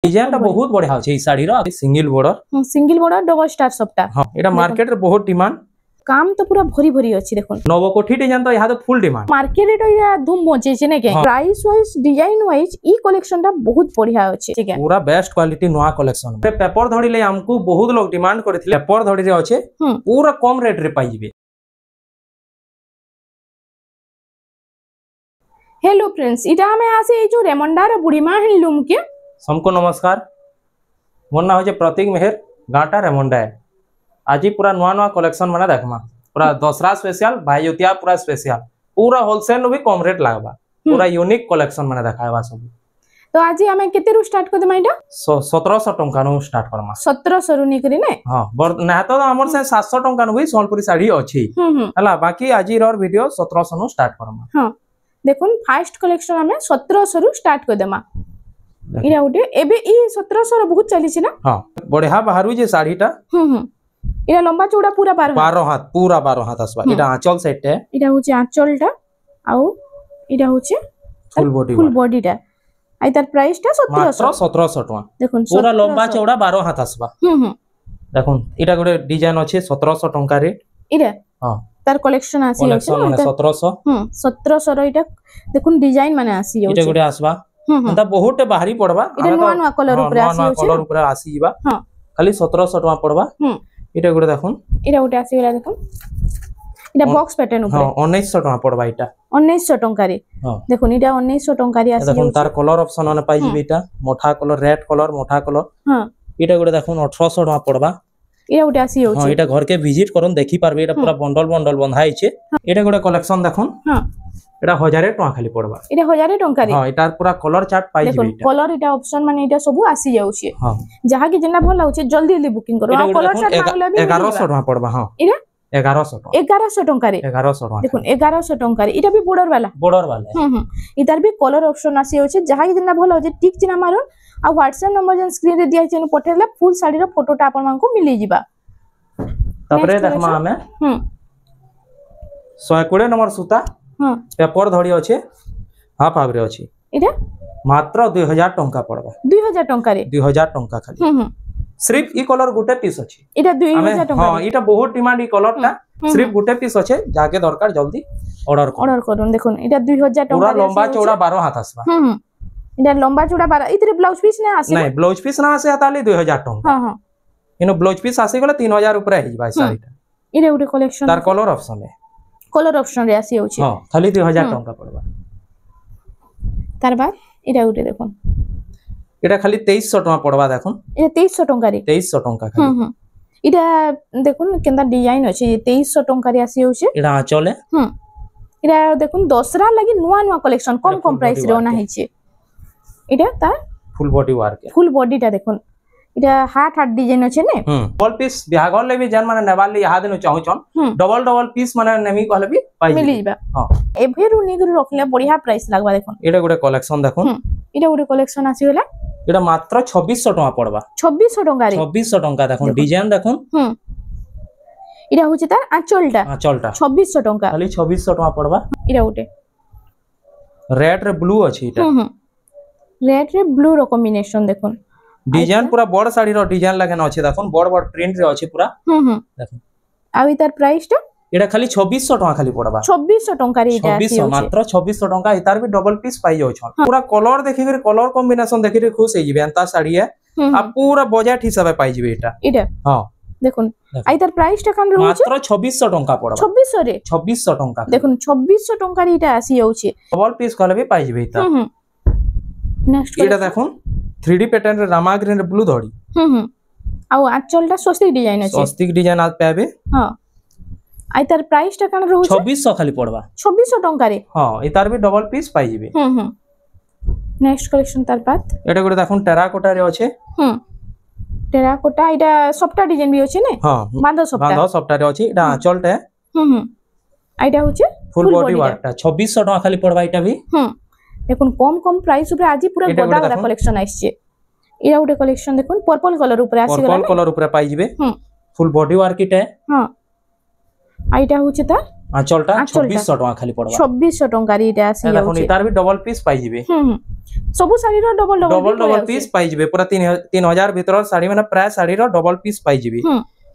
Design बहुत बढ़िया होचे। ई साड़ी रो सिंगल बॉर्डर डबल स्टार सबटा। हां एटा मार्केट रे बहुत डिमांड। काम तो पूरा भरी भरी अछि देखो। नवकोठी डिजाइन तो यहाँ तो फुल डिमांड मार्केट रे तो या धूम मचे छै ने के। प्राइस वाइज डिजाइन वाइज ई कलेक्शन ता बहुत बढ़िया अछि ठीक है। पूरा बेस्ट क्वालिटी नवा कलेक्शन। पेपर धड़ी ले हमको बहुत लोग डिमांड करथिले। पेपर धड़ी रे अछि पूरा कम रेट रे पाई जिवे। हेलो फ्रेंड्स, इटा हमें आसे जो रेमंडार बुढ़ीमा हैंडलूम के सबको नमस्कार। मोर ना होचे प्रतीक मेहर गाटा रेमंडा है। आज ही पूरा नुआ नुआ कलेक्शन माने देखमा। पूरा दसरा स्पेशल भाईजुतिया पूरा स्पेशल पूरा होलसेल भी कम रेट लागबा। पूरा यूनिक कलेक्शन माने देखायबा सब। तो आज हमें केते रु स्टार्ट कर देमा इटा 1700 टंका नु स्टार्ट करमा। 1700 रु निकरी ने। हां ना तो हमर से 700 टंका नु भी सोनपुरी साड़ी अछि हला। बाकी आज रो वीडियो 1700 नु स्टार्ट करमा। हां देखुन फर्स्ट कलेक्शन हमें 1700 रु स्टार्ट कर देमा। इरा उठे एबे ई 1700 रो बहुत चली छी ना। हां बढ़िया बाहरु जे साड़ीटा इरा लंबा चौड़ा पूरा 12 हाथ पूरा 12 हाथ आसबा। इटा आंचल सेट है। इरा होचे आंचलटा आउ इरा होचे फुल बॉडीटा। आई तार प्राइस ता 1700 टका। देखुन पूरा लंबा चौड़ा 12 हाथ आसबा। देखुन इटा गोटे डिजाइन अछि 1700 टका रे। इरा हां तार कलेक्शन आसी अछि ना 1700 1700 रो इटा देखुन डिजाइन माने आसी अछि। इटा गोटे आसबा अंता बहुत भारी पड़बा। इटा नवा नवा कलर ऊपर आसी अछि। कलर ऊपर आसी जिबा। हां खाली 1700 टका पड़बा। इटा गोटे देखुन इटा गोटे आसी गेला देखुन। इटा बॉक्स पैटर्न ऊपर हां 1900 टका पड़बा। इटा 1900 टका रे। देखुन इटा 1900 टका रे आसी। देखुन तार कलर ऑप्शन माने पाई जिबे। इटा मोठा कलर रेड कलर मोठा कलर। हां इटा गोटे देखुन 1800 टका पड़बा। इटा गोटे आसी होछि। हां इटा घर के विजिट करन देखि पारबे। इटा पूरा बंडल बंडल बंधाई छे। इटा गोटे कलेक्शन देखुन। हां इटा 1000 टका खाली पड़बा। इटा 1000 टका रे। हां इटा पूरा कलर चार्ट पाई जिबे। इटा कलर इटा ऑप्शन माने इटा सब आसी जाउछे। हां जहा कि जेना भल लाउछे जल्दी जल्दी बुकिंग करो। आ कलर चार्ट मांगला भी 1100 टका पड़बा। हां इटा 1100 टका। 1100 टका रे। 1100 टका देखुन 1100 टका रे। इटा भी बॉर्डर वाला। इतार भी कलर ऑप्शन आसी होछे। जहा कि जेना भल होछे टिक चिना मारन आ व्हाट्सएप नंबर जन स्क्रीन रे दिया छेन पठेला फुल साड़ी रो फोटोटा आपन मान को मिली जिबा। तपरे देखमा हमें 120 नंबर सूता पेपर धड़ी अछि। हाफ आवरे अछि। इटा मात्र 2000 टंका पड़बा। 2000 टंका रे। 2000 टंका खाली। सिर्फ ई कलर गुटे पीस अछि। इटा 2000 टंका। हां इटा बहुत डिमांड ई कलरटा। सिर्फ गुटे पीस अछि। जाके दरकार जल्दी ऑर्डर करन। देखुन इटा 2000 टंका। पूरा लंबा चौड़ा 12 हाथ आसबा। इटा लंबा चौड़ा 12। इतरे ब्लाउज पीस ने आसे। नहीं ब्लाउज पीस ना आसे ताली 2000 टंका। हां इनो ब्लाउज पीस आसी गले 3000 ऊपर हे जिबा साड़ीटा। इरे उडे कलेक्शन तार कलर ऑप्शन है। कलर ऑप्शन रे आसी होछि। हां खाली 2000 टंका पड़बा। तार बाद इरा उडे देखुन इटा खाली 2300 टका पड़बा। देखुन ए 2300 टका रे। 2300 टका खाली। इटा देखुन केंदा डिजाइन अछि। 2300 टका रे आसी होछि। इटा आंचल है। इरा देखुन दसरा लागि नुवा नुवा कलेक्शन कम प्राइस रे ओना हिचे। इटा तार फुल बॉडी वर्क है। फुल बॉडीटा देखुन इटा हार्ट डिजाइन अछि ने। डबल पीस बिहागल ले भी जन माने नेवाल ले याद न चाहू छन डबल पीस माने नेमी कहले भी पाई मिली जिबा। हां एभे रु निगु रखले बढ़िया प्राइस लागबा। देखुन इटा गोटे कलेक्शन देखुन। इटा गोटे कलेक्शन आसी गेला। इटा मात्र 2600 टका पड़बा। 2600 टका रे। 2600 टका देखुन डिजाइन देखुन। इटा होछि तार आंचलटा 2600 टका। खाली 2600 टका पड़बा। इटा गोटे रेड रे ब्लू अछि। इटा रेड रे ब्लू रो कॉम्बिनेशन देखुन। डिजाइन पूरा बड़ साड़ी रो डिजाइन लगन अछि। देखुन बड़ बड़ प्रिंट रे अछि पूरा। देखुन आ इतार प्राइस ता एडा खाली 2600 टका खाली पड़बा। 2600 टका रे। इटा 2600 मात्र 2600 टका। इतार भी डबल पीस पाई जाउ छ। पूरा कलर देखि के कलर कॉम्बिनेशन देखि के खुश हे जिबे। अंता साड़ी है आ पूरा बजट हिसाब पाई जिबे। इटा हां देखुन आ इतार प्राइस ता कन रहउ मात्र 2600 टका पड़बा। 2600 रे। 2600 टका देखुन 2600 टका रे इटा आसी जाउ छ। डबल पीस कहले भी पाई जिबे। इता नेक्स्ट इटा देखुन 3D पैटर्न रे रामा ग्रीन रे ब्लू धड़ी। आ आंचलटा स्वस्तिक डिजाइन अछि। स्वस्तिक डिजाइन आज पाबे। हां आई तार प्राइस ता कन रहउ 2600 खाली पड़बा। 2600 टका रे। हां इतार भी डबल पीस पाई जिबे। नेक्स्ट कलेक्शन तार बाद एटा गोटे देखुन टेराकोटा रे अछि। टेराकोटा इटा सफ्टा डिजाइन भी अछि ने। हां बांधो सफ्टा रे अछि। इटा आंचलटा। आइटा होछि फुल बॉडी वर्कटा 2600 टका खाली पड़बा। इटा भी देखुन कम प्राइस ऊपर आज पूरा गोदा कलेक्शन आइछे। इरा उडे कलेक्शन देखुन पर्पल कलर ऊपर आसी गला। पर्पल कलर ऊपर पाई जिबे। फुल बॉडी वर्क इटा। हां आइटा होछि ता आंचलटा 2600 टका खाली पड़बा 2600 टका रे इटा आसी देखो इतार भी डबल पीस पाई जिवे सब साड़ी रो डबल पीस पाई जिवे पूरा 3000 भीतर साड़ी माने प्राय साड़ी रो डबल पीस पाई जिवे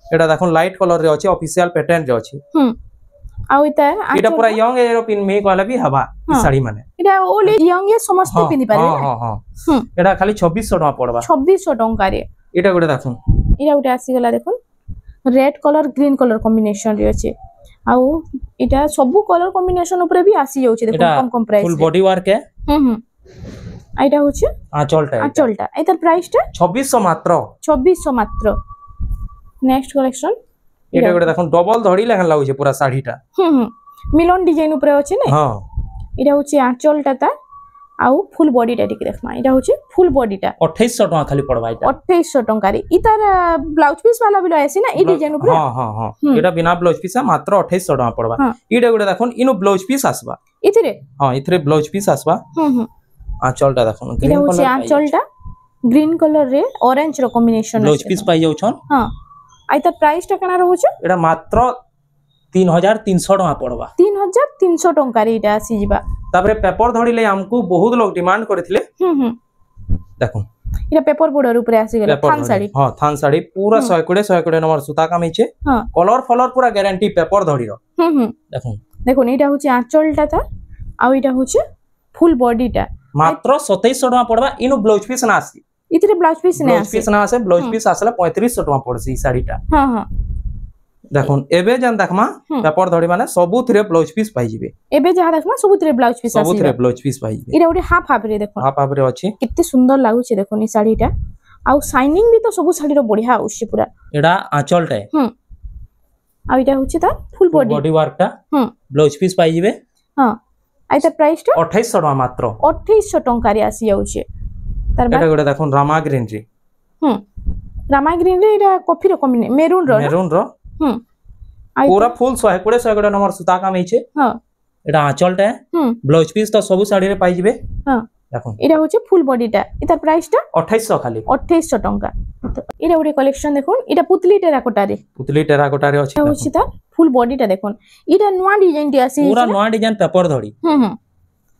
एटा देखो लाइट कलर रे अछि ऑफिशियल पैटर्न रे अछि आ इटा पूरा यंग यूरोपियन में कहले भी हवा ई साड़ी माने इटा ओल यंग ए समस्त पिनि पारे हां हां एटा खाली 2600 टका पड़बा 2600 टका रे एटा गुटे देखो इटा गुटे आसी गला देखो red colour green colour combination रे अछि आ इटा सब कलर कॉम्बिनेशन ऊपर भी आसी जाउ छै देखो कम प्राइस फुल बॉडी वर्क है आइटा होछि आंचलटा एतर प्राइस टा 2600 मात्र नेक्स्ट कलेक्शन एटा गुटे देखो डबल धड़ी लेखन लागु छै पूरा साड़ीटा मिलन डिजाइन ऊपर अछि ने हां एटा होछि आंचलटा ता आउ फुल बॉडी टा टिके देखमा एटा होछि फुल बॉडी टा 2800 टका खाली पड़बा एटा 2800 टका रे इतार ब्लाउज पीस वाला भी आसी ना ई डिजाइन ऊपर हां एटा बिना ब्लाउज पीस मात्र 2800 टका पड़बा एटा गुटे देखो इनो ब्लाउज पीस आसबा इथिरे हां इथिरे ब्लाउज पीस आसबा आंचलटा देखो एटा होछि आंचलटा ग्रीन कलर रे ऑरेंज रो कॉम्बिनेशन ब्लाउज पीस पाई जाउ छन हां आइता प्राइस टा कना रहउ छ एटा मात्र 3300 टका पड़बा 3300 टका रे इटा आसी जिबा तापरे पेपर धड़ी ले हमको बहुत लोग डिमांड करथिले देखो इटा पेपर बॉर्डर ऊपर आसी गेला थान साड़ी हां थान साड़ी पूरा 120 नंबर सूता काम हिचे कलर फलर पूरा गारंटी पेपर धड़ी रो देखो इटा होची आंचलटा था आ इटा होची फुल बॉडीटा मात्र 2700 टका पड़बा इनो ब्लाउज पीस ना आसी इतरे ब्लाउज पीस ना आसे ब्लाउज पीस आसला 3500 टका पड़सी साड़ीटा हां देखो एबे जन देखमा पेपर धड़ी माने सबु थरे ब्लाउज पीस पाई जिवे एबे जहा देखमा सबु थरे ब्लाउज पीस आसी सबु थरे ब्लाउज पीस पाई जिवे इरा ओडी हाफ रे देखो हाफ रे अछि कित्ते सुंदर लागु छै देखो नि साड़ीटा आ शाइनिंग भी तो सबु साड़ी रो बढ़िया आउछि पूरा एडा आंचलटा आ इटा होछि ता फुल बॉडी वर्कटा ब्लाउज पीस पाई जिवे हां आइता प्राइस टा 2800 टका मात्र 2800 टका रे आसी जाउ छै तार बाद एटा गोटे देखो रामा ग्रीन रे रामा ग्रीन रे इरा कॉफी रो कॉम्बिनेशन मेरून रो पूरा फुल 120 नंबर सूता काम हिचे हां एटा आंचलटा है ब्लाउज पीस तो सब साड़ी रे पाई जिवे हां देखो इरा होचे फुल बॉडीटा इतार प्राइस टा 2800 खाली 2800 टका इरा ओडी कलेक्शन देखो इरा पुतली टेराकोटा रे अछि होछि ता फुल बॉडीटा देखो इरा नवा डिजाइन टी आसी पूरा नवा डिजाइन पेपर धड़ी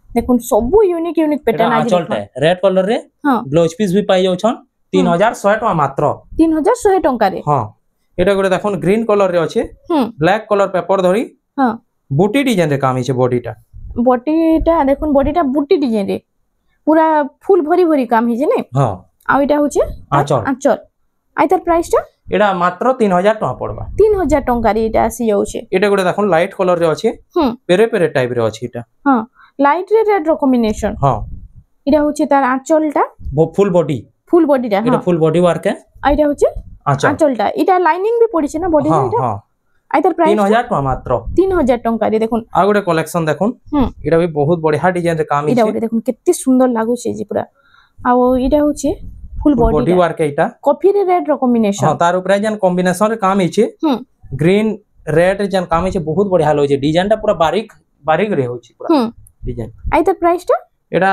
देखो सब यूनिक पैटर्न आज आंचलटा रेड कलर रे ब्लाउज पीस भी पाई जाउ छन 3100 टका मात्र 3100 टका रे हां एटा गोटे देखो ग्रीन कलर रे अछि ब्लैक कलर पेपर धरी हां बूटी डिजाइन रे काम हिचे बॉडीटा देखो बॉडीटा बूटी डिजाइन रे पूरा फुल भरी काम हिचे ने हां आ एटा होचे आंचल आइतर प्राइस टा एटा मात्र 3000 टका पड़बा 3000 टका रे एटा आसी जाउ छे एटा गोटे देखो लाइट कलर रे अछि पेरे टाइप रे अछि एटा हां लाइट रे रेड रो कॉम्बिनेशन हां एटा होचे तार आंचलटा फुल बॉडीटा एटा फुल बॉडी वर्क है आइटा होचे आंचलटा इटा लाइनिंग भी पड़ी छे ना बॉडी में इटा आइतर प्राइस 3000 टका मात्र 3000 टका रे देखुन आ गोटे कलेक्शन देखुन इटा भी बहुत बढ़िया डिजाइन रे काम इटा देखुन केते सुंदर लागु छे जी पूरा आ इटा होचे फुल बॉडी वर्क है इटा कॉफी रे रेड रो कॉम्बिनेशन हां तार ऊपर जन कॉम्बिनेशन रे काम हिचे ग्रीन रेड जन काम हिचे बहुत बढ़िया होय छे डिजाइन टा पूरा बारीक रे होय छे पूरा डिजाइन आइतर प्राइस टा एटा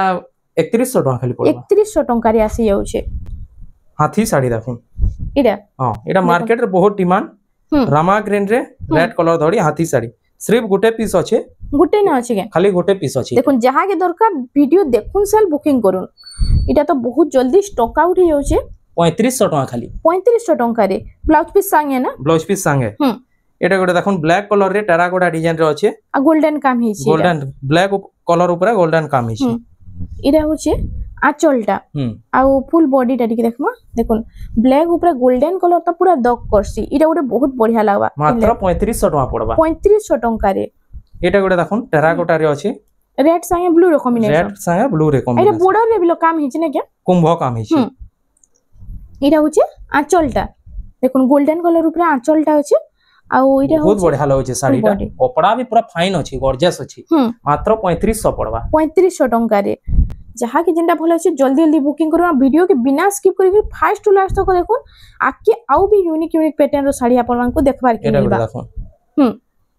3100 टका खाली पड़बा 3100 टका रे आसी जाउ छे हाथी साड़ी देखुन इडा हां एटा मार्केट रे बहुत डिमांड रामा ग्रीन रे रेड कलर धड़ी हाथी साड़ी सिर्फ गुटे पीस अछि गुटे न अछि के खाली गुटे पीस अछि देखुन जहा के दरकार वीडियो देखुन सेल बुकिंग करूं इटा तो बहुत जल्दी स्टॉक आउट हो जाउ छे 3500 टका खाली 3500 टका रे ब्लाउज पीस संगे ना ब्लाउज पीस संगे एटा गोटे देखुन ब्लैक कलर रे टेराकोटा डिजाइन रे अछि आ गोल्डन काम हि छी गोल्डन ब्लैक कलर ऊपर गोल्डन काम हि छी इडा होचे आंचलटा आ फुल बॉडी टा टिके देखमा देखुन ब्लैक ऊपर गोल्डन कलर तो पूरा दक करसी इडा गोटे बहुत बढ़िया लागबा मात्र 3500 टका पड़बा 3500 टका रे एटा गोटे देखुन टेराकोटा रे अछि रेड संगे ब्लू रे कॉम्बिनेशन रेड संगे ब्लू रे कॉम्बिनेशन एटा बॉर्डर रे बिलो काम हिचे ने क्या कुंभ काम हिचे इडा होचे आंचलटा देखुन गोल्डन कलर ऊपर आंचलटा अछि आ इडा बहुत बढ़िया लागो छे साड़ीटा कपड़ा भी पूरा फाइन अछि गॉर्जियस अछि मात्र 3500 पड़बा 3500 टका रे जहा के जेंडा भलो अछि जल्दी बुकिंग करू वीडियो के बिना स्किप करी फास्ट टू लास्ट तक देखुन आके आउ भी यूनिक पैटर्न रो साड़ी आपन को देखबार के मिलबा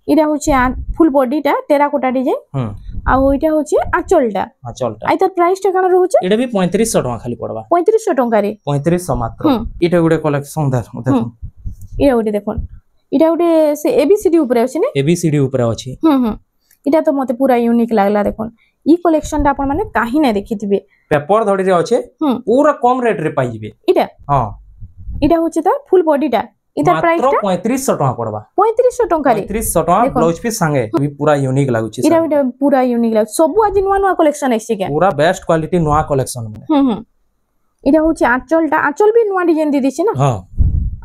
इडा होचे फुल बॉडीटा टेराकोटा डिजाइन आ इटा होचे आंचलटा आइतर प्राइस टा काना रहउचे एडा भी 3500 टका खाली पड़बा 3500 टका रे 3500 मात्र इटा गुडे कलेक्शन देखो इडा गुडे देखुन इटा उडे से एबीसीडी ऊपर अछि ने एबीसीडी ऊपर अछि इटा तो मते पूरा यूनिक लागला देखोन ई कलेक्शन टा अपन माने काहे नै देखिथिबे पेपर धड़ी रे अछि पूरा कम रेट रे पाइ जिवे इटा हां इटा होचे तार फुल बॉडी टा इटा प्राइस टा 3500 टका पड़बा 3500 टका रे 3500 टका ब्लाउज पीस संगे भी पूरा यूनिक लागु छी इटा पूरा यूनिक लागु सब आज नुवा नुवा कलेक्शन आइसे के पूरा बेस्ट क्वालिटी नुवा कलेक्शन में इटा होचे आंचल भी नुवा डिजाइन दे दिछे ना हां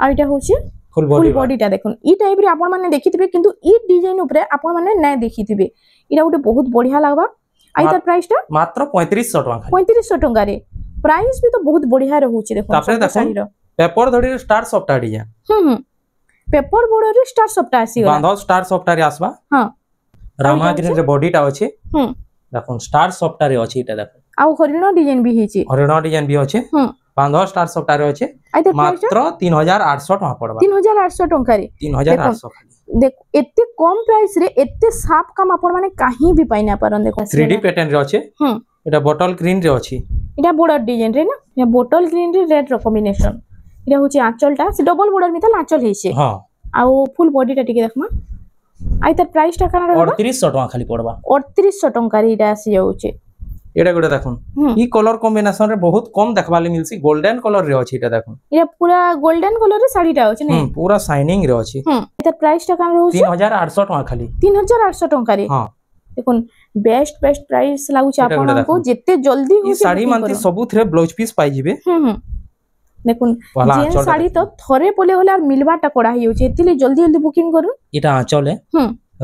आ इटा होचे फुल बॉडी टा देखुन ई टाइप रे आपण माने देखिथिबे किंतु ई डिजाइन ऊपर आपण माने नै देखिथिबे इटा उटे बहुत बढ़िया लागबा आ इतर प्राइस टा मात्र 3500 टका 3500 टका रे प्राइस भी तो बहुत बढ़िया रहउची देखो तापरे देखो पेपर धड़ी रे star soft design paper border रे स्टार सॉफ्ट आसी बांधो स्टार सॉफ्ट रे आसबा हां रामा ग्रीन रे बॉडी टा अछि देखो स्टार सॉफ्ट रे अछि इटा देखो आ हरिण डिजाइन भी हेची हरिण डिजाइन भी अछि बांधो स्टार सॉफ्ट रे अछि मात्र 3800 टका पड़बा 3800 टका रे 3800 देख एते कम प्राइस रे एते साफ काम आपण माने काहे भी पाइना परन देखो 3D पैटर्न रे अछि एटा बोतल ग्रीन रे अछि इटा बॉर्डर डिजाइन रे ना या बोतल ग्रीन रे रेड रो कॉम्बिनेशन इटा होची आंचल टा से डबल बॉर्डर मितल आंचल हेचे हां आ फुल बॉडी टा टिके देखमा आइ तर प्राइस टा काना रे 3800 टका खाली पड़बा 3800 टका रे इटा आसी जाउचे एटा गुडे देखुन ई कलर कॉम्बिनेशन रे बहुत कम देखबाले मिलसी गोल्डन कलर रे अछि एटा देखुन ये पूरा गोल्डन कलर रे साड़ी टा अछि ने पूरा शाइनिंग रे अछि एटा प्राइस टा काना रहउचे 3800 टका खाली 3800 टका रे हां देखुन बेस्ट प्राइस लागु छ आपन को जत्ते जल्दी हो साड़ी मानती सबु थरे ब्लाउज पीस पाइ जिवे देखुन जेन साड़ी तो थरे पोले होला और मिलवा टा कोडा हियो छ एतिले जल्दी जल्दी बुकिंग करू इटा आंचल है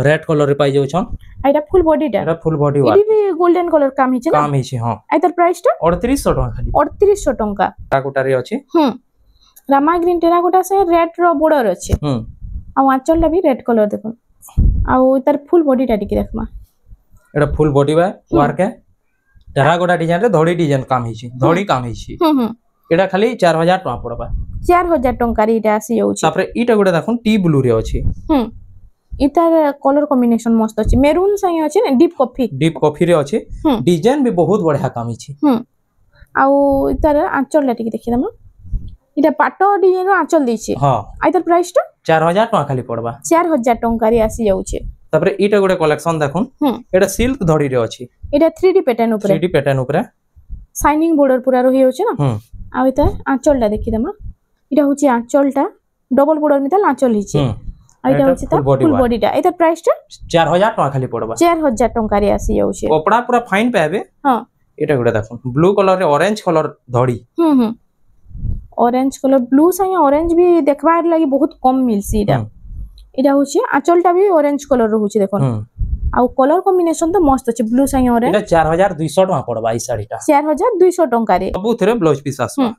रेड कलर रे पाइ जाउ छन आइटा फुल बॉडी टा एटा फुल बॉडी वा इबी गोल्डन कलर काम हिचे ना काम हिचे हां आइतर प्राइस टा 3800 टका खाली 3800 टका टेराकोटा रे अछि रामा ग्रीन टेराकोटा से रेड रो बॉर्डर अछि आ आंचल ला भी रेड कलर देखुन आ इतर फुल बॉडी टा टिके देखमा एटा फुल बॉडी बा वर्क है टेराकोटा डिजाइन रे धड़ी डिजाइन काम हिची धड़ी काम हिची एटा खाली 4000 टका पड़बा 4000 टका रे इटा आसी जाउची तापरे इटा गुडे देखुन टी ब्लू रे अछि इतार कलर कॉम्बिनेशन मस्त अछि मेरून संगे अछि ने डीप कॉफी रे अछि डिजाइन भी बहुत बढ़िया काम हिची आ इतार आंचल लाटी देखि दमा इटा पाटो डिजाइन रो आंचल दैछि हां आइतर प्राइस टा 4000 टका खाली पड़बा 4000 टका रे आसी जाउची तापरे इटा गुडे कलेक्शन देखुन एटा सिल्क धड़ी रे अछि एटा 3D पैटर्न ऊपर शाइनिंग बॉर्डर पूरा रही होचे ना आ इता आंचल टा देखि दमा इटा होची आंचल टा डबल बॉर्डर मितल आंचल हिची आ इटा होची ता फुल बॉडी टा एता प्राइस टा 4000 टका खाली पड़बा 4000 टका रे आसी जाउचे कपड़ा पूरा फाइन पाबे हां एटा गुडे देखुन ब्लू कलर रे ऑरेंज कलर धड़ी ऑरेंज कलर ब्लू संगे ऑरेंज भी देखबार लागि बहुत कम मिलसी इटा होची आंचल टा भी ऑरेंज कलर रहउची देखुन आ कलर कॉम्बिनेशन तो मस्त अछि ब्लू संगे ऑरेंज एटा 4200 टका पड़बा ई साड़ी टा 4200 टका रे सब थरे ब्लाउज पीस आसबा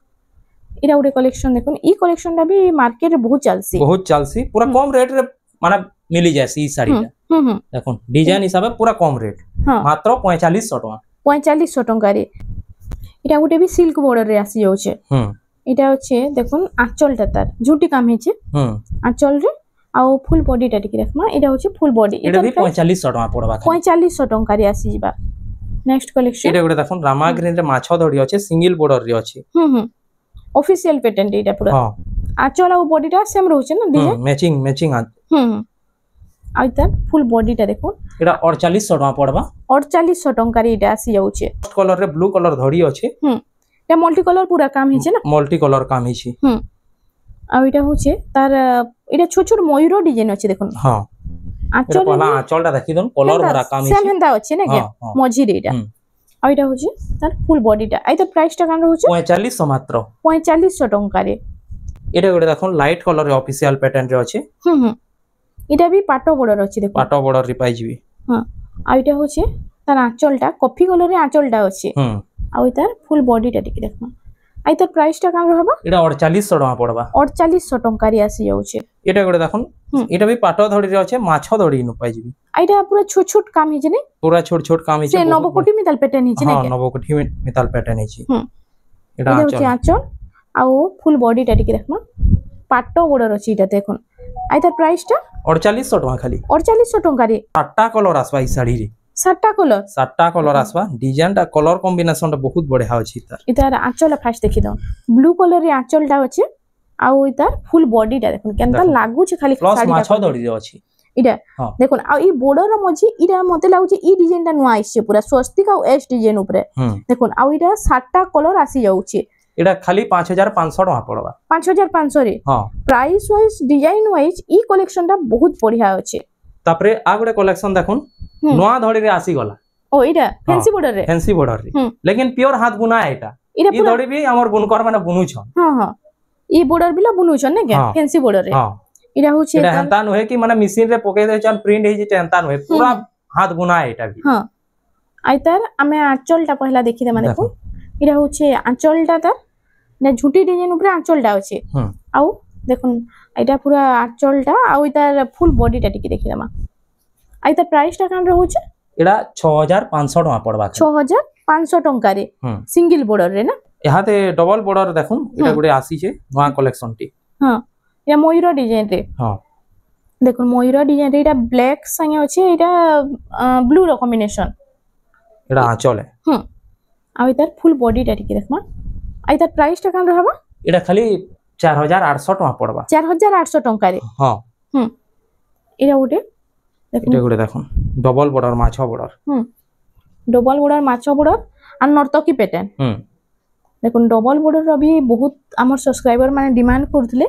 इरा उडे कलेक्शन देखुन ई कलेक्शन टा भी मार्केट रे बहुत चलसी पूरा कम रेट रे माने मिली जासी ई साड़ी टा देखुन डिजाइन हिसाब पूरा कम रेट मात्र 4500 टका 4500 टका रे इटा उडे भी सिल्क बॉर्डर रे आसी जाउछे इटा होचे देखुन आंचल टा तार झूटी काम हिचे आंचल रे आ फुल बॉडी टा टिके देखमा एटा होचे फुल बॉडी एटा भी 4500 टका पड़बा 4500 टका रे आसी जिबा नेक्स्ट कलेक्शन एटा गुडे देखुन रामा ग्रीन रे माछो धड़ी अछि सिंगल बॉर्डर रे अछि ऑफिशियल पैटर्न एटा पूरा हां आंचल आ बॉडी टा सेम रहउचे ना डिजाइन मैचिंग आइता फुल बॉडी टा देखुन एटा 4800 टका पड़बा 4800 टका रे एटा आसी जाउचे कलर रे ब्लू कलर धड़ी अछि एटा मल्टी कलर पूरा काम हिचे ना मल्टी कलर काम हिची आ एटा होचे तार एटा छोट छोट मयूर डिजाइन अछि देखुन हां आंचल पहला आंचल टा देखि दन कलर भरा काम हिची सेम हंदा अछि ना के मझी रे एटा आ एटा होचे तार फुल बॉडी टा आइता प्राइस टा कान होचे 4500 मात्र 4500 टका रे एटा गुडे देखुन लाइट कलर रे ऑफिशियल पैटर्न रे अछि एटा भी पाटो बॉर्डर अछि देखो पाटो बॉर्डर रे पाइ जिवि हां आ एटा होचे तार आंचल टा कॉफी कलर रे आंचल टा अछि आ तार फुल बॉडी टा टिके देखमा आइतर प्राइस टा कान रहबा एटा 4800 टका पड़बा 4800 टका रे आसी जाउचे एटा गुडे देखुन एटा भी पाटो धड़ी रे अछि माछो धड़ी न पाइ जिवि आइटा पूरा छोट छोट काम हिचे ने पूरा छोट छोट काम हिचे से नवकोटी मितल पैटर्न हिचे ने हां नवकोटी मितल पैटर्न हिचे एटा आंचल आ फुल बॉडी टा टिके देखमा पाटो बॉर्डर अछि एटा देखुन आइतर प्राइस टा 4800 टका खाली 4800 टका रे 7टा कलर आसबा ई साड़ी रे 7टा कलर आसबा डिजाइन टा कलर कॉम्बिनेशन टा बहुत बढ़िया अछि तार इतार आंचल फास्ट देखि दो ब्लू कलर रे आंचल टा अछि आउ इतार फुल बॉडीटा देखुन केनता लागु छ खाली साड़ी माछ दड़ी रे अछि इडा देखुन आ ई बॉर्डर रो मझी इडा मते लागु छ ई डिजाइन ता नुआ आइछ पूरा स्वस्तिक आ एस डिजाइन ऊपर देखुन आ इडा 7टा कलर आसी जाउ छ एडा खाली 5500 टका पड़बा 5500 रे हां प्राइस वाइज डिजाइन वाइज ई कलेक्शन ता बहुत बढ़िया अछि तापरे आ गुडे कलेक्शन देखुन नुआ धड़ी रे आसी गला ओ इडा फैंसी बॉर्डर रे लेकिन प्योर हाथ बुना एटा ई धड़ी भी हमर बुनकर माने बुनु छ हां हां ई बॉर्डर बिला बुनु छ ने के फैंसी बॉर्डर रे हां इडा होचे एटा हंता न होय कि माने मशीन रे पके दे छन प्रिंट हे जे हंता न होय पूरा हाथ बुना एटा भी हां आइतार हमें आंचल ता पहला देखि दे माने को इडा होचे आंचल ता ने झुटी डिजाइन ऊपर आंचल ता अछि आउ देखुन एटा पूरा आंचल ता आउ इतार फुल बॉडी ता टिके देखि दमा आइता प्राइस ता कान रहउचे एडा 6500 टका पड़बा 6500 टका रे सिंगल बॉर्डर रे ना यहाते डबल बॉर्डर देखुन एटा गुडे आसी छे नवा कलेक्शन टी हां या मयूर डिजाइन रे हां देखो मयूर डिजाइन रे एटा ब्लैक संगे अछि एटा ब्लू रो कॉम्बिनेशन एटा आंचल है आ इतार फुल बॉडी टा टिके देखमा आ इतार प्राइस टा कान रहबा एटा खाली 4800 टका पड़बा 4800 टका रे हां एटा उटे एटा गुडे देखुन डबल बॉर्डर माछो बॉर्डर डबल बॉर्डर माछो बॉर्डर आ नर्तकी पैटर्न देखुन डबल बॉर्डर अभी बहुत हमर सब्सक्राइबर माने डिमांड करथले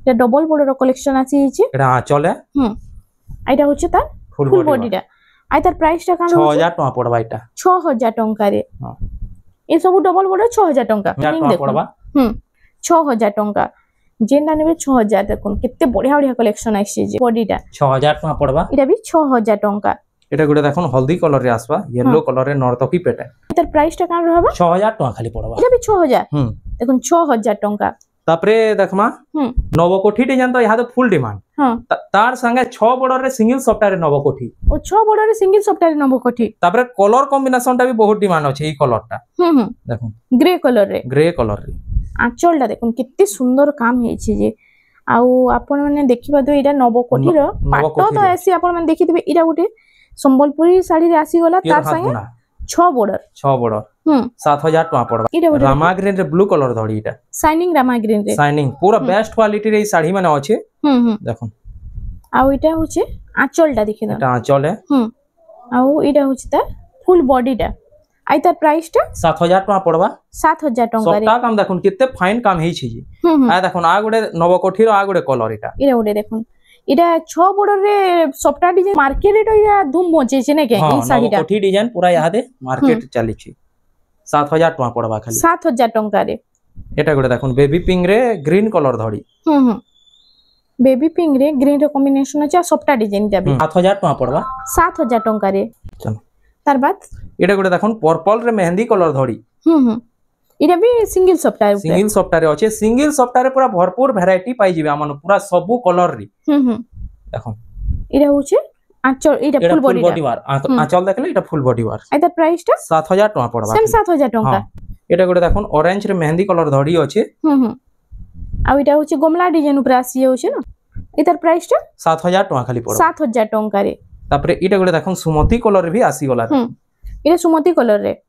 ये डबल बॉर्डर कलेक्शन आसी छै एटा आंचल है आइटा होचे ता फुल बॉडी टा आइतार प्राइस टा कान 6000 टका पड़बा एटा 6000 टका रे हां ए सब डबल बॉर्डर 6000 टका पड़बा 6000 टका जेंडा नेबे 6000 देखुन केते बढ़िया बढ़िया कलेक्शन आसी जे बॉडी टा 6000 टका पड़बा एटा भी 6000 टका एटा गुडे देखुन हल्दी कलर रे आसबा येलो कलर रे नर्तकी पैटर्न एतार प्राइस टा कान रहबा 6000 टका खाली पड़बा एटा भी 6000 देखुन 6000 टका तापरे देखमा नवकोठी डिजाइन तो यहां तो फुल डिमांड हां तार संगे 6 बॉर्डर रे सिंगल सॉफ्टवेयर रे नवकोठी ओ 6 बॉर्डर रे सिंगल सॉफ्टवेयर रे नवकोठी तापरे कलर कॉम्बिनेशन ता भी बहुत डिमांड अछि ई कलर ता देखुन ग्रे कलर रे आंचल ता देखुन कित्ते सुंदर काम हे छी जे आउ आपण माने देखिबा दो एटा नवकोठी रो पाटो तो ऐसी आपण माने देखिथिबे इरा गुटे संबलपुरी साड़ी रे आसी गला तार संगे 6 बॉर्डर 7000 टका पड़बा रामा ग्रीन रे ब्लू कलर धड़ी इटा शाइनिंग रामा ग्रीन रे शाइनिंग पूरा बेस्ट क्वालिटी रे साड़ी माने अछि देखुन आउ इटा होचे आंचल ता देखि इटा आंचल है आउ इटा होचे ता फुल बॉडी टा आई तार प्राइस टा 7000 टका पड़बा 7000 टका रे सबटा काम देखुन कित्ते फाइन काम हेइ छी आ देखुन आ गुडे नवकोठी रो आ गुडे कलर इटा इरा गुडे देखुन इडा 6 बॉर्डर रे सॉफ्टवेयर डिजाइन मार्केट रे इडा धूम मचे छै ने के ई साड़ी टा कोठी डिजाइन पूरा यहा दे मार्केट चली छी 7000 टका पड़बा खाली 7000 टका रे एटा गुडे देखुन बेबी पिंक रे ग्रीन कलर धड़ी बेबी पिंक रे ग्रीन रे कॉम्बिनेशन अच्छा सॉफ्टवेयर डिजाइन टा भी 7000 टका पड़बा 7000 टका रे चल तार बाद एटा गुडे देखुन पर्पल रे मेहंदी कलर धड़ी इडा भी सिंगल सॉफ्टवेयर अछि सिंगल सॉफ्टवेयर पूरा भरपूर वैरायटी पाई जिवे हमन पूरा सब कलर री देखो इडा होचे आंचल इडा फुल बॉडी वार आंचल देखले इडा फुल बॉडी वार एटा प्राइस टा 7000 टका पड़बा सेम 7000 टका एटा गुडे देखुन ऑरेंज रे मेहंदी कलर धड़ी अछि आ इडा होचे गमला डिजाइन ऊपर आसी होचे ना एटार प्राइस टा 7000 टका खाली पड़बा 7000 टका रे तापरे इडा गुडे देखुन सुमति कलर भी आसी गला इडा सुमति कलर रे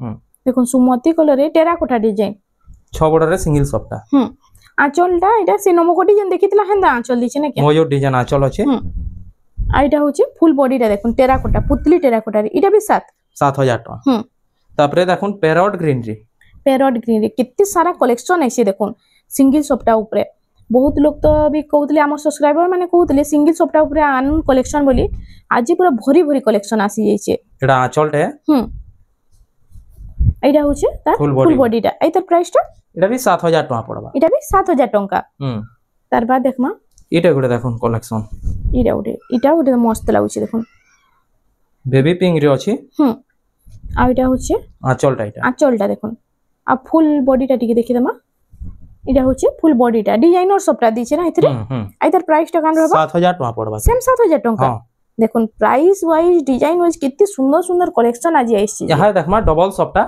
देखुन सुमति कलर रे टेराकोटा डिजाइन 6 बॉर्डर रे सिंगल सॉफ्टा आंचल टा इडा से नमकोटी जन देखितला हंदा आंचल दिछे ने के मयूर डिजाइन आंचल अछि आ इडा होचे फुल बॉडी टा देखुन टेराकोटा पुतली टेराकोटा रे इडा भी 7000 टका तापरे देखुन पैरोट ग्रीन रे कित्ते सारा कलेक्शन है से देखुन सिंगल सॉफ्टा ऊपर बहुत लोग तो भी कहउतले हमर सब्सक्राइबर माने कहउतले सिंगल सॉफ्टा ऊपर आन कलेक्शन बोली आज पूरा भरी भरी कलेक्शन आसी जाय छे एडा आंचल टे एडा होचे तार फुल बॉडी टा एतर प्राइस टा एडा भी 7000 टका पड़बा एडा भी 7000 टका तार बाद देखमा इटा गुडे देखुन कलेक्शन इटा उडे मस्त लागु छे देखुन बेबी पिंक रे अछि आ इटा होचे आंचल टा देखुन आ फुल बॉडी टा टिके देखि दमा इटा होचे फुल बॉडी टा डिजाइनर सबटा दिछे ना इतरे आइतर प्राइस टा कान रहबा 7000 टका पड़बा सेम 7000 टका देखुन प्राइस वाइज डिजाइन वाइज कितने सुंदर सुंदर कलेक्शन आज आइछि यहां देखमा डबल सॉफ्टा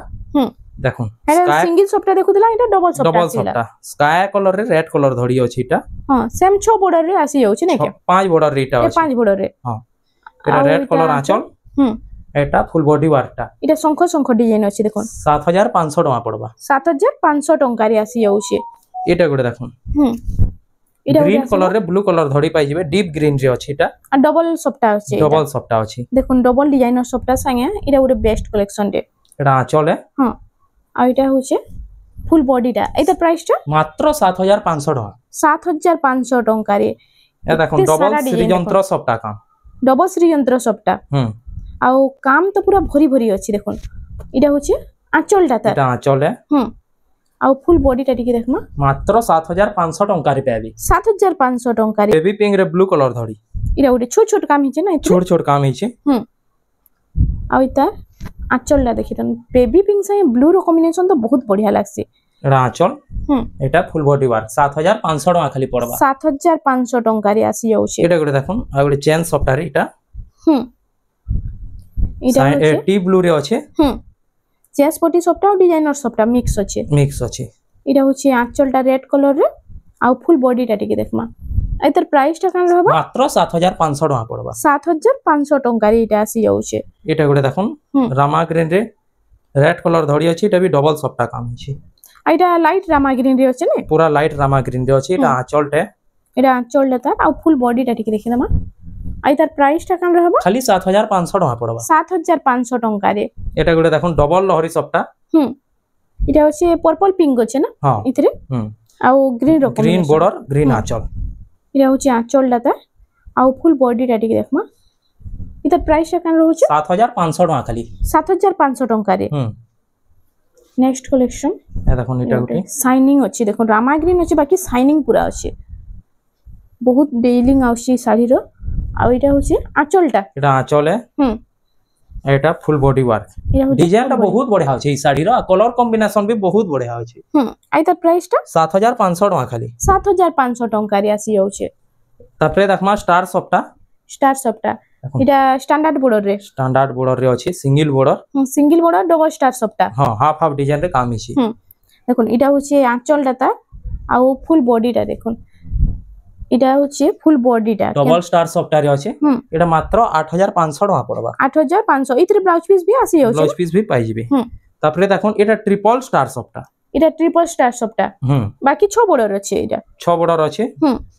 देखुन स्काई सिंगल सॉफ्टा देखुतला एटा डबल सॉफ्टा स्काई कलर रे रेड कलर धड़ी अछि एटा हां सेम 6 बॉर्डर रे आसी जाउ छै ने के 5 बॉर्डर रे एटा अछि 5 बॉर्डर रे हां एटा रेड कलर आंचल एटा फुल बॉडी वारटा एटा शंख डिजाइन अछि देखुन 7500 टका पड़बा 7500 टका रे आसी जाउ छै एटा गुडे देखुन ग्रीन कलर रे ब्लू कलर धड़ी पाई जिवे डीप ग्रीन रे अछि एटा आ डबल सप्टा अछि डबल सप्टा अछि देखुन डबल डिजाइनर सप्टा संगे एटा उरे बेस्ट कलेक्शन रे एटा आंचल है हां आ एटा होचे फुल बॉडी टा एटा प्राइस टा मात्र 7500 टका 7500 टका रे ए देखो डबल श्रीयंत्र सप्टा काम डबल श्रीयंत्र सप्टा आ काम तो पूरा भरी भरी अछि देखुन एटा होचे आंचल टा एटा आंचल है आ फुल बॉडी टा टिके देखमा मात्र 7500 टका रे पाबी 7500 टका रे बेबी पिंक रे ब्लू कलर धड़ी इरा उडे छोट छोट काम हिचे ना छोट छोट काम हिचे आ इता आंचल ला देखि तन बेबी पिंक से ब्लू रो कॉम्बिनेशन तो बहुत बढ़िया लागसी एटा आंचल एटा फुल बॉडी वर्क 7500 टका खाली पड़बा 7500 टका रे आसी जाउछे एटा गोटे देखुन आ गोटे चेन सफ्टा रे एटा इटा ए टी ब्लू रे अछि चेस पटी सफ्टा और डिजाइनर सफ्टा मिक्स अछि इटा होछि आंचल टा रेड कलर रे आ फुल बॉडी टा टिके देखमा एतर प्राइस टा कान रहबा मात्र 7500 टका पड़बा 7500 टका रे इटा आसी जाउछे एटा गोटे देखुन रामा ग्रीन रे रेड कलर धड़ी अछि एटा भी डबल सफ्टा काम अछि एटा लाइट रामा ग्रीन रे अछि ने पूरा लाइट रामा ग्रीन रे अछि एटा आंचल टे एटा आंचल लेता आ फुल बॉडी टा टिके देखिनामा आ इतर प्राइस टा कान रहबा खाली 7500 टका पड़बा 7500 टका रे एटा गोटे देखुन डबल लहरी सफ्टा इटा होछि पर्पल पिंक अछि ना हां इतरे आ ग्रीन रो ग्रीन बॉर्डर ग्रीन आंचल इटा होछि आंचल लेता आ फुल बॉडी टा टिके देखमा इतर प्राइस टा कान रहउछि 7500 टका खाली 7500 टका रे नेक्स्ट कलेक्शन ए देखुन इटा गोटे शाइनिंग अछि देखुन रामा ग्रीन अछि बाकी शाइनिंग पूरा अछि बहुत डेलिंग आउछि साड़ी रो आ इटा होछि आंचलटा एटा आंचल है एटा फुल बॉडी वर्क डिजाइन ता बहुत बढ़िया होछि ई साड़ी रो कलर कॉम्बिनेशन भी बहुत बढ़िया होछि आइता प्राइस टा 7500 टका खाली 7500 टका रे आसी जाउछे तापरे देखमा स्टार सफ्टा इटा स्टैंडर्ड बॉर्डर रे अछि सिंगल बॉर्डर डबल स्टार सफ्टा हां हाफ हाफ डिजाइन रे काम हिछि देखुन इटा होछि आंचल डाटा आ फुल बॉडी टा देखुन इटा होछि फुल बॉडी टा डबल स्टार सफ्टा रे अछि एटा मात्र 8500 टका पड़बा 8500 इतरे ब्लाउज पीस भी आसी जाउछे ब्लाउज पीस भी पाइ जिबे तापरे देखुन एटा ट्रिपल स्टार सफ्टा इटा ट्रिपल स्टार सफ्टा बाकी 6 बॉर्डर अछि इटा 6 बॉर्डर अछि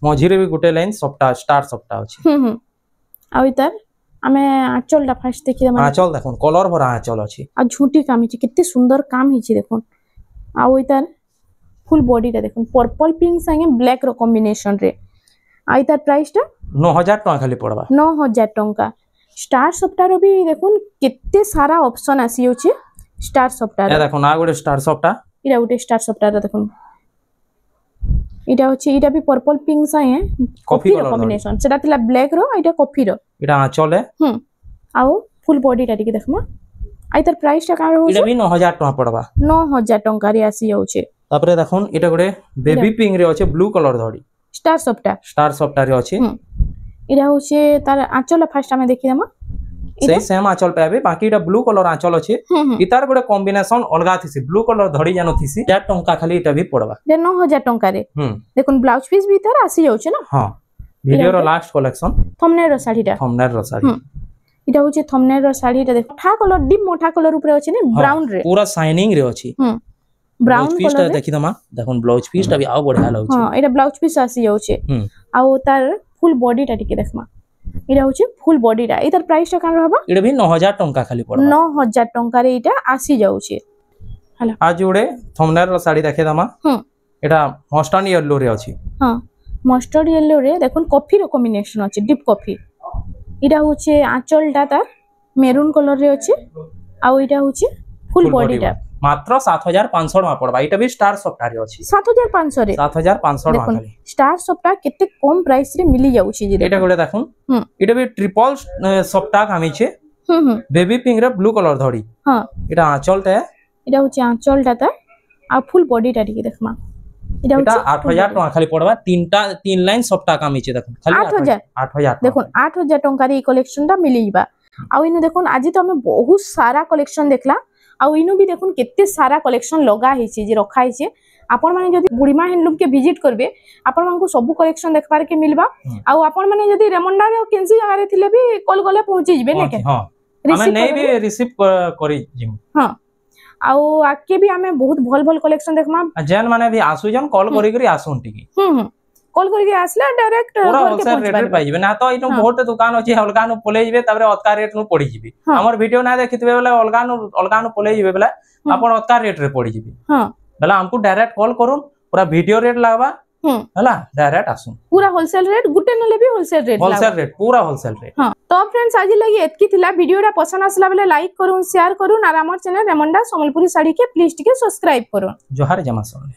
मझिरे भी गुटे लाइन सफ्टा स्टार सफ्टा अछि आ इतर हमें आंचल दा फर्स्ट देखि दम आंचल देखुन कलर भरा आंचल अछि आ झूठी काम हिछि कित्ते सुंदर काम हिछि देखुन आ इतर फुल बॉडी टा देखुन पर्पल पिंक संगे ब्लैक रो कॉम्बिनेशन रे आ इतर प्राइस टा 9000 टका खाली पड़बा 9000 टका स्टार सफ्टा रो भी देखुन कित्ते सारा ऑप्शन आसी होछि स्टार सफ्टा ए देखुन आ गोटे स्टार सफ्टा इरा गोटे स्टार सफ्टा रा देखुन इटा होछि इटा भी पर्पल पिंक संगे कॉफी रो कॉम्बिनेशन सेटा थिला ब्लैक रो इटा कॉफी रो इटा आंचल है आउ फुल बॉडी टा टिके देखमा आइतर प्राइस टा का होछि इटा भी 9000 टका पड़बा 9000 टका रे आसी जाउछे तापरे देखुन इटा गोटे बेबी पिंक रे अछि ब्लू कलर धड़ी स्टार सफ्टा रे अछि इरा होछि तार आंचल फर्स्ट हमें देखि दमा सही सेम आंचल पाबे बाकी इटा ब्लू कलर आंचल अछि इतार गोटे कॉम्बिनेशन अलगा थिसी ब्लू कलर धड़ी जानो थिसी 4 टका खाली इटा भी पड़बा 9000 टका रे देखुन ब्लाउज पीस भीतर आसी जाउछे ना हां वीडियो रो लास्ट कलेक्शन थंबनेल रो साड़ी इटा होछि थंबनेल रो साड़ी टा देखो ठा कलर डीप मोठा कलर ऊपर अछि ने ब्राउन रे पूरा शाइनिंग रे अछि ब्राउन पीस टा देखि दमा देखुन ब्लाउज पीस टा भी आउ बढ़िया लागछ हां एटा ब्लाउज पीस आसी जाउछे आ तार फुल बॉडी टा टिके देखमा इरा होछि फुल बॉडी टा इतर प्राइस टा कान रहबा इडे भी 9000 टका खाली पड़बा 9000 टका रे इटा आसी जाउछे हला आज जोडे थंबनेल रो साड़ी देखे दमा एटा मस्टर्ड येलो रे अछि हां मस्टर्ड येलो रे देखुन कॉफी रो कॉम्बिनेशन अछि डीप कॉफी इटा होछि आंचल टा तार मेरून कलर रे अछि आ इटा होछि फुल बॉडी टा मात्र 7500 टका पड़बा इटा भी स्टार सफ्टा रे अछि 7500 रे 7500 टका खाली स्टार सफ्टा केते कम प्राइस रे मिली जाउछि जे एटा गोटे देखुन इटा भी ट्रिपल सफ्टा कामी छे बेबी पिंक रे ब्लू कलर धड़ी हां इटा आंचल ता इटा होछि आंचल टा ता आ फुल बॉडी टा टिके देखमा इटा 8000 टका खाली पड़बा तीन लाइन सफ्टा कामी छे देखुन खाली 8000 देखुन 8000 टका रे कलेक्शन टा मिलीबा आ इनु देखुन आज तो हमें बहुत सारा कलेक्शन देखला आ इनु भी देखुन केते सारा कलेक्शन लगा हिची जे रखा हिची आपण माने जदी बुढ़ीमा हैंडलूम के विजिट करबे आपण मानकु सब कलेक्शन देखबार के मिलबा आ आपण माने जदी रेमंडा रे केनसी जगह रे थिले भी कॉल गले पहुंची जिबे ने के हां हमें नै भी रिसीव करी जिम हां आ आके भी हमें बहुत भल भल कलेक्शन देखमा जेन माने भी आसु जन कॉल करी करी आसुन टिकी कॉल करके आसला डायरेक्ट पूरा होलसेल रेट रे पाइ जिबे ना तो इनो बहुत दुकान अछि अलगा नु पले जिबे तबरे अतका रेट नु पड़ी जिबे हमर वीडियो ना देखितबे बेला अलगा नु पले जिबे बेला अपन अतका रेट रे पड़ी जिबे हां बेला हमको डायरेक्ट कॉल करू पूरा वीडियो रेट लागबा हला डायरेक्ट आसु पूरा होलसेल रेट गुटे नले भी होलसेल रेट पूरा होलसेल रेट हां तो फ्रेंड्स आज लगी एतकी थिला वीडियोटा पसंद आसला बेले लाइक करू शेयर करू और हमर चैनल रेमंडा संबलपुरी साड़ी के प्लीज टिके सब्सक्राइब करू जोहार जमा सोने।